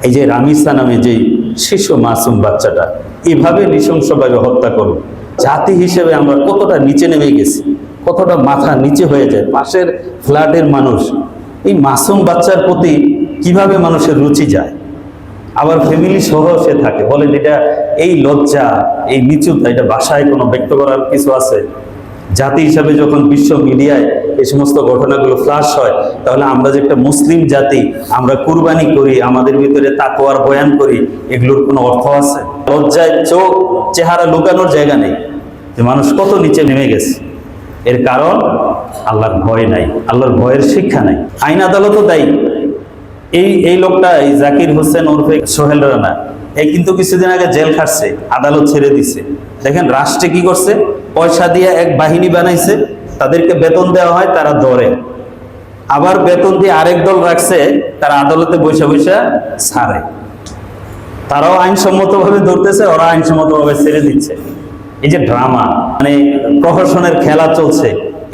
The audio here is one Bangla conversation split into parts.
এই যে রামিসা নামে যে শিশু মাসুম বাচ্চাটা এভাবে নৃশংসভাবে হত্যা করলো, জাতি হিসেবে আমরা কতটা নিচে নেমে গেছি, কতটা মাথা নিচে হয়ে যায়। পাশের ফ্ল্যাটের মানুষ এই মাসুম বাচ্চার প্রতি কিভাবে মানুষের রুচি যায়, আবার ফ্যামিলি সহ সে থাকে। বলেন এটা এই লজ্জা, এই নিচুতা, এটা ভাষায় কোনো ব্যক্ত করার কিছু আছে? জাতি হিসাবে যখন বিশ্ব মিডিয়ায় এই সমস্ত ঘটনাগুলো ফ্লাশ হয়, তাহলে আমরা যে একটা মুসলিম জাতি, আমরা কুরবানি করি, আমাদের ভিতরে তাকওয়ার বয়ান করি, এগুলোর কোনো অর্থ আছে? লজ্জায় চোখ চেহারা লুকানোর জায়গা নেই যে মানুষ কত নিচে নেমে গেছে। এর কারণ আল্লাহর ভয় নাই, আল্লাহর ভয়ের শিক্ষা নাই। আইন আদালতও দায়ী। এই লোকটা, এই জাকির হোসেন ওরফে সোহেল রানা, এই কিন্তু কিছুদিন আগে জেল খাটছে, আদালত ছেড়ে দিছে। দেখেন রাষ্ট্রে কি করছে, পয়সা দিয়ে এক বাহিনী বানাইছে, তাদেরকে বেতন দেওয়া হয়, তারা ধরে, আবার বেতন দিয়ে আরেক দল রাখছে, তারা আদালতে বসে বসে ছাড়ে। তারাও আইনসম্মত ভাবে ধরতেছে, ওরা আইনসম্মত ভাবে ছেড়ে দিচ্ছে। এই যে ড্রামা, মানে প্রহসনের খেলা চলছে,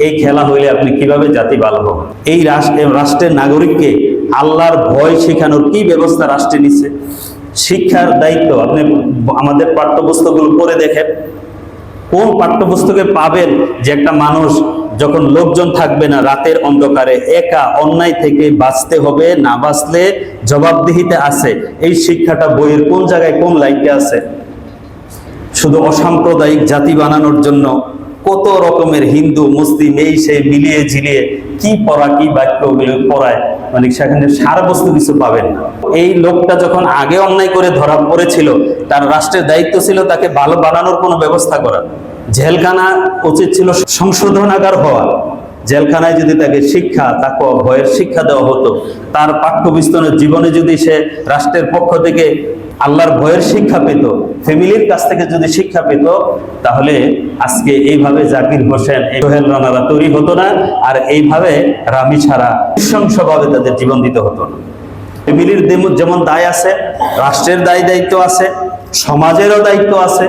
এই খেলা হইলে আপনি কিভাবে জাতি ভালো হবে? এই রাষ্ট্রের নাগরিককে আল্লাহর ভয় শেখানোর কি ব্যবস্থা রাষ্ট্রে নিচ্ছে? শিক্ষার দায়িত্ব আপনি আমাদের পাঠ্যপুস্তকগুলো পড়ে দেখেন, কোন পাঠ্যপুস্তকে পাবেন যে একটা মানুষ যখন লোকজন থাকবে না, রাতের অন্ধকারে একা অন্যায় থেকে বাঁচতে হবে, না বাঁচলে জবাবদিহিতে আছে, এই শিক্ষাটা বইয়ের কোন জায়গায় কোন লাইনে আছে? শুধু অসাম্প্রদায়িক জাতি বানানোর জন্য কত রকমের হিন্দু মুসলিম এই সেই মিলিয়ে ঝিলিয়ে কি পড়া, কি বাক্য পড়ায়, মানে সেখানে সারবস্তু কিছু পাবেন না। এই লোকটা যখন আগে অন্যায় করে ধরা পড়েছিল, তার রাষ্ট্রের দায়িত্ব ছিল তাকে ভালো বানানোর কোনো ব্যবস্থা করা। জেলখানা উচিত ছিল সংশোধনাগার হওয়া। জেলখানায় যদি তাকে শিক্ষা, তাকওয়া ভয়ের শিক্ষা দেওয়া হতো, তার পাঠ্যপুস্তকের জীবনে যদি সে রাষ্ট্রের পক্ষ থেকে আল্লাহর ভয়ের শিক্ষা পেত, ফ্যামিলির কাছ থেকে যদি শিক্ষা পেত, তাহলে আজকে এইভাবে জাকির হোসেন, সোহেল রানারা তৈরি হতো না, আর এইভাবে রামি ছাড়া নৃশংসভাবে তাদের জীবন দিতে হতো না। ফ্যামিলির যেমন দায় আছে, রাষ্ট্রের দায় দায়িত্ব আছে, সমাজেরও দায়িত্ব আছে।